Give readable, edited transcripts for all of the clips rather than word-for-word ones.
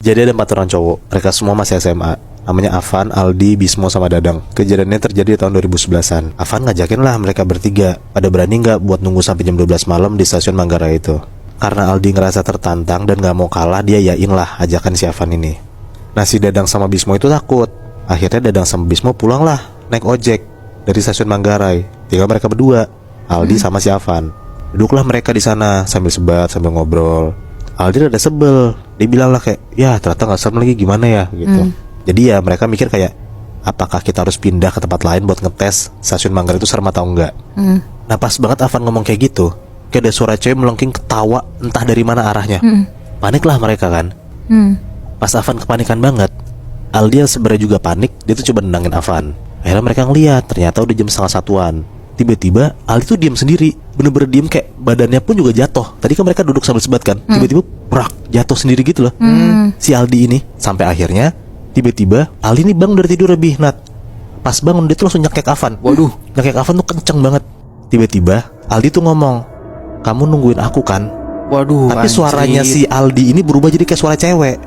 Jadi ada 4 orang cowok, mereka semua masih SMA. Namanya Afan, Aldi, Bismo, sama Dadang. Kejadiannya terjadi di tahun 2011-an. Afan ngajakin lah mereka bertiga, pada berani nggak buat nunggu sampai jam 12 malam di stasiun Manggarai itu. Karena Aldi ngerasa tertantang dan gak mau kalah, dia yain lah ajakan si Afan ini. Nah, si Dadang sama Bismo itu takut. Akhirnya Dadang sama Bismo pulang lah, naik ojek dari stasiun Manggarai. Tinggal mereka berdua, Aldi sama si Afan. Duduklah mereka di sana sambil sebat, sambil ngobrol. Aldi rada sebel, dia bilang lah kayak, ya ternyata gak serem lagi, gimana ya gitu. Jadi ya mereka mikir kayak, apakah kita harus pindah ke tempat lain buat ngetes stasiun Manggarai itu serem atau enggak. Nah, pas banget Afan ngomong kayak gitu, kayak ada suara cewek melengking ketawa, entah dari mana arahnya. Panik lah mereka kan. Pas Afan kepanikan banget, Aldi yang sebenarnya juga panik, dia tuh coba nendangin Afan. Akhirnya mereka ngeliat, ternyata udah jam 1:30. Tiba-tiba Aldi tuh diam sendiri, bener-bener diem, kayak badannya pun juga jatuh. Tadi kan mereka duduk sambil sebat kan, tiba-tiba brak, jatuh sendiri gitu loh. Si Aldi ini. Sampai akhirnya tiba-tiba Aldi ini bangun dari tidur lebih, Nat. Pas bangun dia tuh langsung nyekek Afan. Waduh, nyekek Afan tuh kenceng banget. Tiba-tiba Aldi tuh ngomong, kamu nungguin aku kan? Waduh, Tapi anjir. suaranya si Aldi ini berubah jadi kayak suara cewek.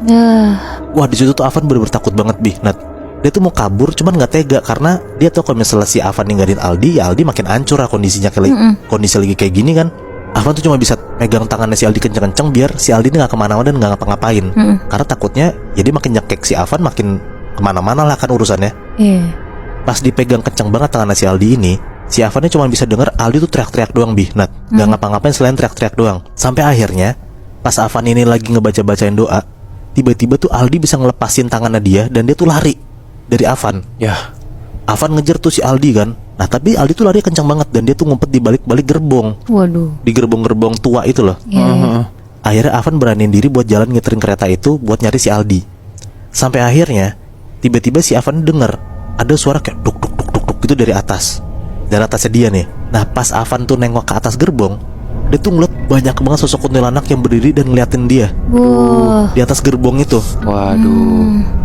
Wah, di situ tuh Afan bener-bener takut banget, Nat. Dia tuh mau kabur, cuman nggak tega karena dia tahu kalau misalnya si Afan ninggalin Aldi, ya Aldi makin hancur lah kondisinya, kondisi lagi kayak gini kan. Afan tuh cuma bisa megang tangannya si Aldi kenceng-kenceng biar si Aldi ini nggak kemana-mana dan nggak ngapa-ngapain. Karena takutnya, ya dia makin nyekek si Afan, makin kemana-mana lah kan urusannya. Pas dipegang kenceng banget tangannya si Aldi ini, si Afannya cuma bisa denger Aldi tuh teriak-teriak doang, Nat. Nggak ngapa-ngapain selain teriak-teriak doang. Sampai akhirnya, pas Afan ini lagi ngebaca-bacain doa, tiba-tiba tuh Aldi bisa ngelepasin tangannya dia dan dia tuh lari dari Afan. Ya, Afan ngejar tuh si Aldi kan. Nah, tapi Aldi tuh lari kencang banget dan dia tuh ngumpet di balik-balik gerbong. Waduh. Di gerbong-gerbong tua itu loh. Akhirnya Afan beraniin diri buat jalan ngiterin kereta itu buat nyari si Aldi. Sampai akhirnya tiba-tiba si Afan denger ada suara kayak duk duk duk duk duk gitu dari atas. Dari atasnya dia nih. Nah, pas Afan tuh nengok ke atas gerbong, dia tuh ngeliat banyak banget sosok kuntilanak yang berdiri dan ngeliatin dia di atas gerbong itu. waduh.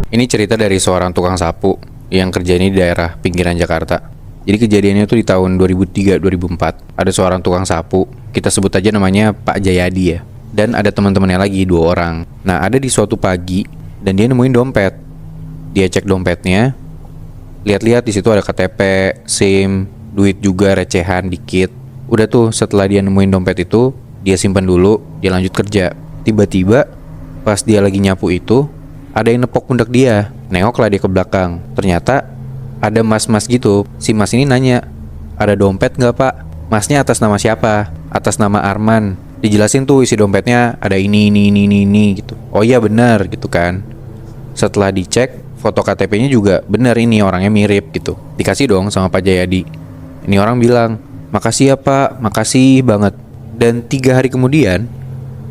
Ini cerita dari seorang tukang sapu yang kerja ini di daerah pinggiran Jakarta. Jadi kejadiannya tuh di tahun 2003-2004. Ada seorang tukang sapu, kita sebut aja namanya Pak Jayadi ya. Dan ada teman-temannya lagi 2 orang. Nah, ada di suatu pagi dan dia nemuin dompet. Dia cek dompetnya, lihat-lihat di situ ada KTP, SIM, duit juga recehan dikit. Udah tuh, setelah dia nemuin dompet itu, dia simpan dulu, dia lanjut kerja. Tiba-tiba pas dia lagi nyapu itu, ada yang nepok pundak dia. Nengoklah dia ke belakang. Ternyata ada mas-mas gitu. Si mas ini nanya, ada dompet nggak pak? Masnya atas nama siapa? Atas nama Arman. Dijelasin tuh isi dompetnya ada ini gitu. Oh iya benar gitu kan. Setelah dicek, foto KTP-nya juga benar, ini orangnya mirip gitu. Dikasih dong sama Pak Jayadi. Ini orang bilang, makasih ya pak, makasih banget. Dan 3 hari kemudian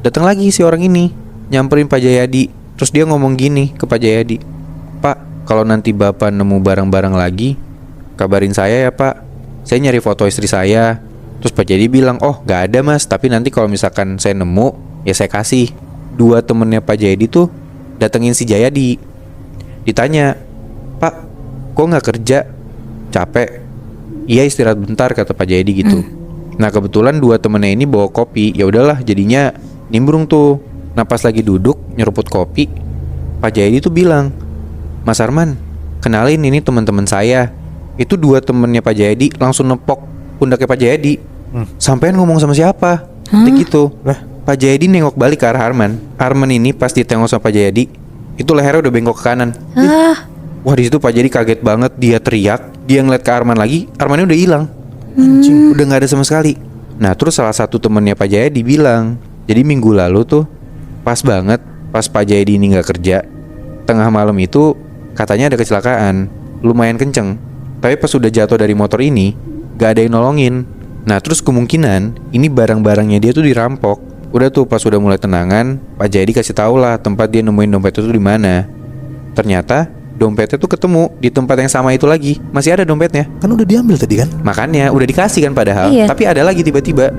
datang lagi si orang ini, nyamperin Pak Jayadi. Terus dia ngomong gini ke Pak Jayadi, Pak, kalau nanti Bapak nemu barang-barang lagi, kabarin saya ya Pak. Saya nyari foto istri saya. Terus Pak Jayadi bilang, oh gak ada mas, tapi nanti kalau misalkan saya nemu, ya saya kasih. 2 temennya Pak Jayadi tuh datengin si Jayadi. Ditanya, Pak, kok gak kerja? Capek? Iya istirahat bentar, kata Pak Jayadi gitu. Nah kebetulan 2 temennya ini bawa kopi. Ya udahlah, jadinya nimbrung tuh. Nah pas lagi duduk nyeruput kopi, Pak Jayadi tuh bilang, Mas Arman, kenalin ini teman-teman saya. Itu 2 temennya Pak Jayadi langsung nepok pundaknya Pak Jayadi. Sampean ngomong sama siapa? Kayak gitu. Pak Jayadi nengok balik ke arah Arman. Arman ini pas ditengok sama Pak Jayadi, itu lehernya udah bengkok ke kanan. Wah di situ Pak Jayadi kaget banget, dia teriak, dia ngeliat ke Arman lagi, Armannya udah hilang. Anjing, udah nggak ada sama sekali. Nah terus salah satu temennya Pak Jayadi bilang, jadi minggu lalu tuh pas banget, pas Pak Jayadi ini gak kerja, tengah malam itu katanya ada kecelakaan, lumayan kenceng. Tapi pas udah jatuh dari motor ini, gak ada yang nolongin. Nah terus kemungkinan ini barang-barangnya dia tuh dirampok. Udah tuh pas udah mulai tenangan, Pak Jayadi kasih tau lah tempat dia nemuin dompet itu di mana. Ternyata dompetnya tuh ketemu di tempat yang sama itu lagi. Masih ada dompetnya. Kan udah diambil tadi kan? Makanya udah dikasih kan padahal, Iya. tapi ada lagi tiba-tiba.